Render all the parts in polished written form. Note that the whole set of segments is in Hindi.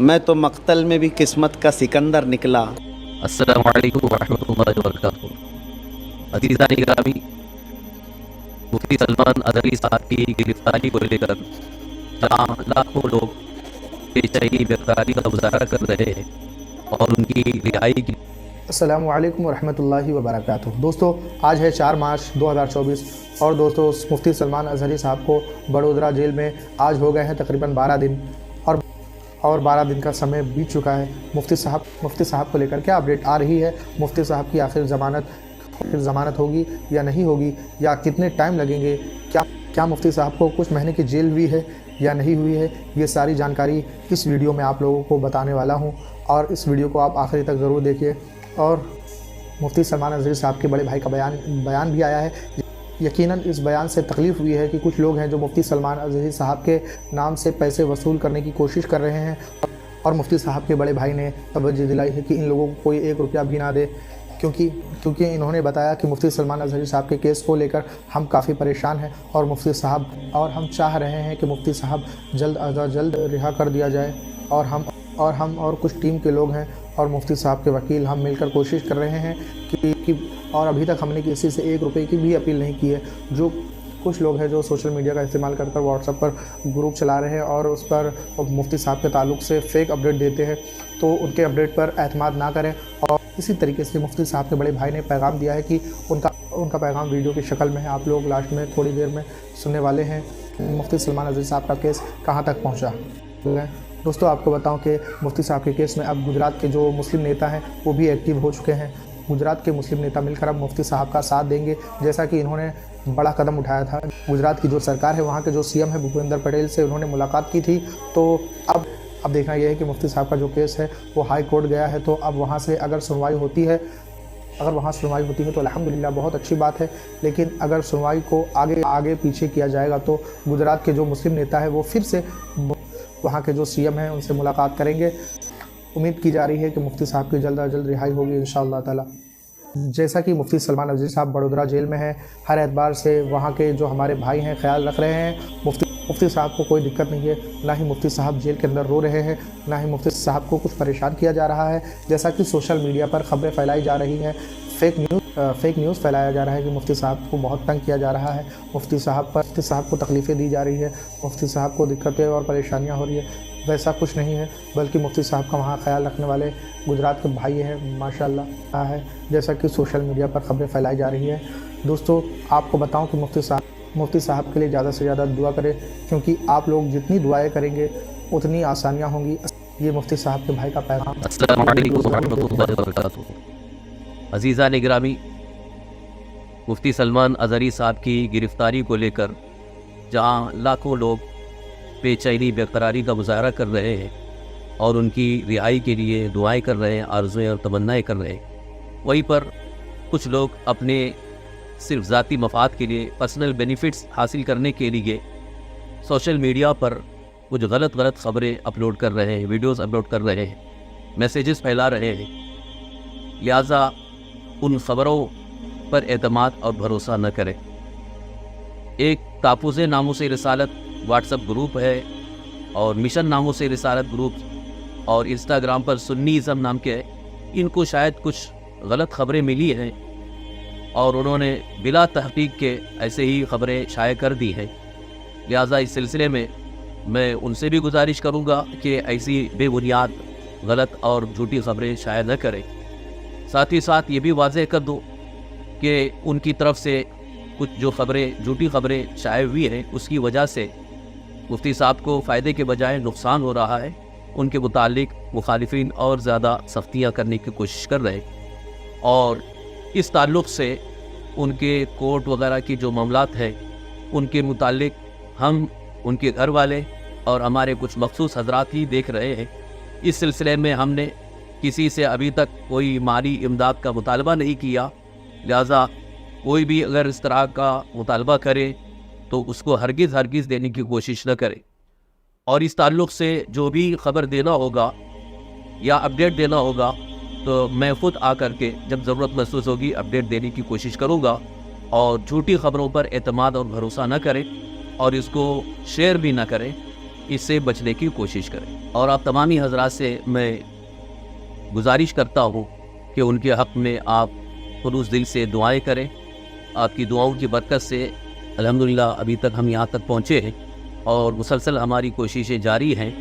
मैं तो मक्तल में भी किस्मत का सिकंदर निकला। अस्सलामु अलैकुम वरहमतुल्लाहि वबरकातुहू। अज़ीज़ान गिरामी, मुफ्ती सलमान अज़हरी साहब की गिरफ्तारी को लेकर जहाँ लाखों लोग बेचैनी बेकरारी का मुज़ाहरा कर रहे हैं और उनकी रिहाई की। अस्सलामु अलैकुम वरहमतुल्लाहि वबरकातुहू। दोस्तों, आज है 4 मार्च 2024 और दोस्तों मुफ्ती सलमान अज़हरी साहब को बड़ोदरा जेल में आज हो गए हैं तकरीबन 12 दिन और 12 दिन का समय बीत चुका है। मुफ्ती साहब को लेकर क्या अपडेट आ रही है, मुफ्ती साहब की आखिर ज़मानत होगी या नहीं होगी, या कितने टाइम लगेंगे, क्या मुफ्ती साहब को कुछ महीने की जेल हुई है या नहीं हुई है, ये सारी जानकारी इस वीडियो में आप लोगों को बताने वाला हूँ और इस वीडियो को आप आखिरी तक ज़रूर देखिए। और मुफ्ती सलमान अज़हरी साहब के बड़े भाई का बयान भी आया है। यकीनन इस बयान से तकलीफ़ हुई है कि कुछ लोग हैं जो मुफ्ती सलमान अज़हरी साहब के नाम से पैसे वसूल करने की कोशिश कर रहे हैं और मुफ्ती साहब के बड़े भाई ने तवज्जो दिलाई है कि इन लोगों को कोई 1 रुपया भी ना दे, क्योंकि इन्होंने बताया कि मुफ्ती सलमान अज़हरी साहब के केस को लेकर हम काफ़ी परेशान हैं और मुफ्ती साहब और हम चाह रहे हैं कि मुफ्ती साहब जल्द अज जल्द रिहा कर दिया जाए। और हम और कुछ टीम के लोग हैं और मुफ्ती साहब के वकील हम मिलकर कोशिश कर रहे हैं कि और अभी तक हमने किसी से 1 रुपये की भी अपील नहीं की है। जो कुछ लोग हैं जो सोशल मीडिया का इस्तेमाल कर व्हाट्सएप पर ग्रुप चला रहे हैं और उस पर मुफ्ती साहब के ताल्लुक़ से फ़ेक अपडेट देते हैं, तो उनके अपडेट पर एतमाद ना करें। और इसी तरीके से मुफ्ती साहब के बड़े भाई ने पैगाम दिया है कि उनका पैगाम वीडियो की शक्ल में है, आप लोग लास्ट में थोड़ी देर में सुनने वाले हैं। मुफ्ती सलमान अज़हरी साहब का केस कहाँ तक पहुँचा। दोस्तों, आपको बताऊं कि मुफ्ती साहब के केस में अब गुजरात के जो मुस्लिम नेता हैं वो भी एक्टिव हो चुके हैं। गुजरात के मुस्लिम नेता मिलकर अब मुफ्ती साहब का साथ देंगे, जैसा कि इन्होंने बड़ा कदम उठाया था। गुजरात की जो सरकार है, वहाँ के जो सीएम है भूपेंद्र पटेल से उन्होंने मुलाकात की थी। तो अब देखना यह है कि मुफ्ती साहब का जो केस है वो हाई कोर्ट गया है, तो अब वहाँ से अगर सुनवाई होती है तो अल्हम्दुलिल्लाह बहुत अच्छी बात है। लेकिन अगर सुनवाई को आगे पीछे किया जाएगा तो गुजरात के जो मुस्लिम नेता है वो फिर से वहाँ के जो सीएम हैं उनसे मुलाकात करेंगे। उम्मीद की जा रही है कि मुफ्ती साहब की जल्द अज जल्द रिहाई होगी इंशाअल्लाह ताला। जैसा कि मुफ्ती सलमान अज़हरी साहब बड़ोदरा जेल में हैं, हर एतबार से वहाँ के जो हमारे भाई हैं ख्याल रख रहे हैं। मुफ्ती साहब को कोई दिक्कत नहीं है, ना ही मुफ्ती साहब जेल के अंदर रो रहे हैं, ना ही मुफ्ती साहब को कुछ परेशान किया जा रहा है। जैसा कि सोशल मीडिया पर खबरें फैलाई जा रही हैं, फेक न्यूज़ फैलाया जा रहा है कि मुफ्ती साहब को बहुत तंग किया जा रहा है, मुफ्ती साहब को तकलीफ़ें दी जा रही है, मुफ्ती साहब को दिक्कतें और परेशानियाँ हो रही है। वैसा कुछ नहीं है, बल्कि मुफ्ती साहब का वहाँ ख्याल रखने वाले गुजरात के भाई हैं माशाल्लाह है, जैसा कि सोशल मीडिया पर खबरें फैलाई जा रही है। दोस्तों, आपको बताऊं कि मुफ्ती साहब के लिए ज़्यादा से ज़्यादा दुआ करें, क्योंकि आप लोग जितनी दुआएं करेंगे उतनी आसानियाँ होंगी। ये मुफ्ती साहब के भाई का पैगाम। अस्सलामु अलैकुम वरहमतुल्लाहि वबरकातुहू। अज़ीज़ान गिरामी, मुफ्ती सलमान अज़हरी साहब की गिरफ़्तारी को लेकर जहाँ लाखों लोग बेचैनी बेकरारी का मुज़ाहरा कर रहे हैं और उनकी रिहाई के लिए दुआएं कर रहे हैं, आरज़ुएं और तमन्नाएं कर रहे हैं, वहीं पर कुछ लोग अपने सिर्फ ज़ाती मफाद के लिए, पर्सनल बेनिफिट्स हासिल करने के लिए सोशल मीडिया पर कुछ गलत ख़बरें अपलोड कर रहे हैं, वीडियोस अपलोड कर रहे हैं, मैसेजेस फैला रहे हैं। लिहाजा उन ख़बरों पर एतमाद और भरोसा न करें। एक तापुज़े नामों से रिसालत व्हाट्सएप ग्रुप है और मिशन नामों से रिसालत ग्रुप और इंस्टाग्राम पर सुन्नीज़म नाम के है। इनको शायद कुछ गलत ख़बरें मिली हैं और उन्होंने बिला तहक़ीक़ के ऐसे ही ख़बरें शाये कर दी हैं। लिहाजा इस सिलसिले में मैं उनसे भी गुजारिश करूँगा कि ऐसी बेबुनियाद गलत और झूठी ख़बरें शाये न करें। साथ ही साथ ये भी वाज़ेह कर दूँ कि उनकी तरफ से कुछ जो ख़बरें, झूठी ख़बरें शाये हुई हैं, उसकी वजह से मुफ्ती साहब को फ़ायदे के बजाय नुकसान हो रहा है। उनके मुतालिक मुखालिफिन और ज़्यादा सख्तियाँ करने की कोशिश कर रहे हैं और इस ताल्लुक़ से उनके कोर्ट वगैरह की जो मामलात हैं उनके मुतालिक हम, उनके घर वाले और हमारे कुछ मखसूस हज़रात ही देख रहे हैं। इस सिलसिले में हमने किसी से अभी तक कोई माली इमदाद का मुतालबा नहीं किया। लिहाजा कोई भी अगर इस तरह का मुतालबा करे तो उसको हरगिज़ देने की कोशिश न करे। और इस ताल्लुक़ से जो भी ख़बर देना होगा या अपडेट देना होगा तो मैं ख़ुद आकर के जब ज़रूरत महसूस होगी अपडेट देने की कोशिश करूँगा। और झूठी ख़बरों पर एतमाद और भरोसा न करें और इसको शेयर भी ना करें। इससे बचने की कोशिश करें। और आप तमामी हजरात से मैं गुजारिश करता हूँ कि उनके हक़ में आप खुलूस दिल से दुआएं करें। आपकी दुआओं की बरकत से अल्हम्दुलिल्लाह अभी तक हम यहाँ तक पहुँचे हैं और मुसलसल हमारी कोशिशें जारी हैं।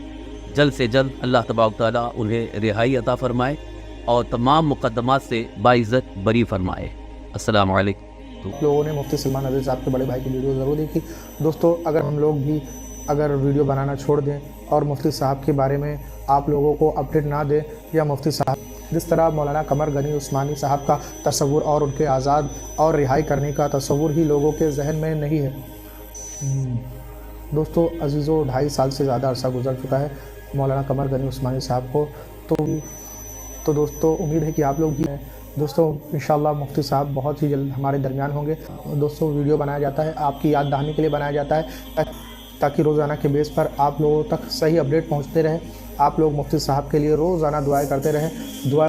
जल्द से जल्द अल्लाह तबारक तआला उन्हें रिहाई अता फ़रमाए और तमाम मुक़द्दमात से बाइज़्ज़त बरी फ़रमाए। अस्सलामु अलैकुम। लोगों ने मुफ्ती सलमान अज़हरी साहब के बड़े भाई की वीडियो ज़रूर देखी। दोस्तों, अगर हम लोग भी अगर वीडियो बनाना छोड़ दें और मुफ्ती साहब के बारे में आप लोगों को अपडेट ना दें, या मुफ्ती साहब जिस तरह मौलाना कमर गनी उस्मानी साहब का तसव्वुर और उनके आज़ाद और रिहाई करने का तसव्वुर ही लोगों के जहन में नहीं है। दोस्तों अजीज़ों, 2.5 साल से ज़्यादा अरसा गुजर चुका है मौलाना कमर गनी उस्मानी साहब को। तो दोस्तों उम्मीद है कि आप लोग भी हैं। दोस्तों इंशाअल्लाह मुफ्ती साहब बहुत ही जल्द हमारे दरमियान होंगे। दोस्तों वीडियो बनाया जाता है आपकी याद दहानी के लिए बनाया जाता है, ताकि रोज़ाना के बेस पर आप लोगों तक सही अपडेट पहुंचते रहे। आप लोग मुफ्ती साहब के लिए रोज़ाना दुआएं करते रहें। दुआ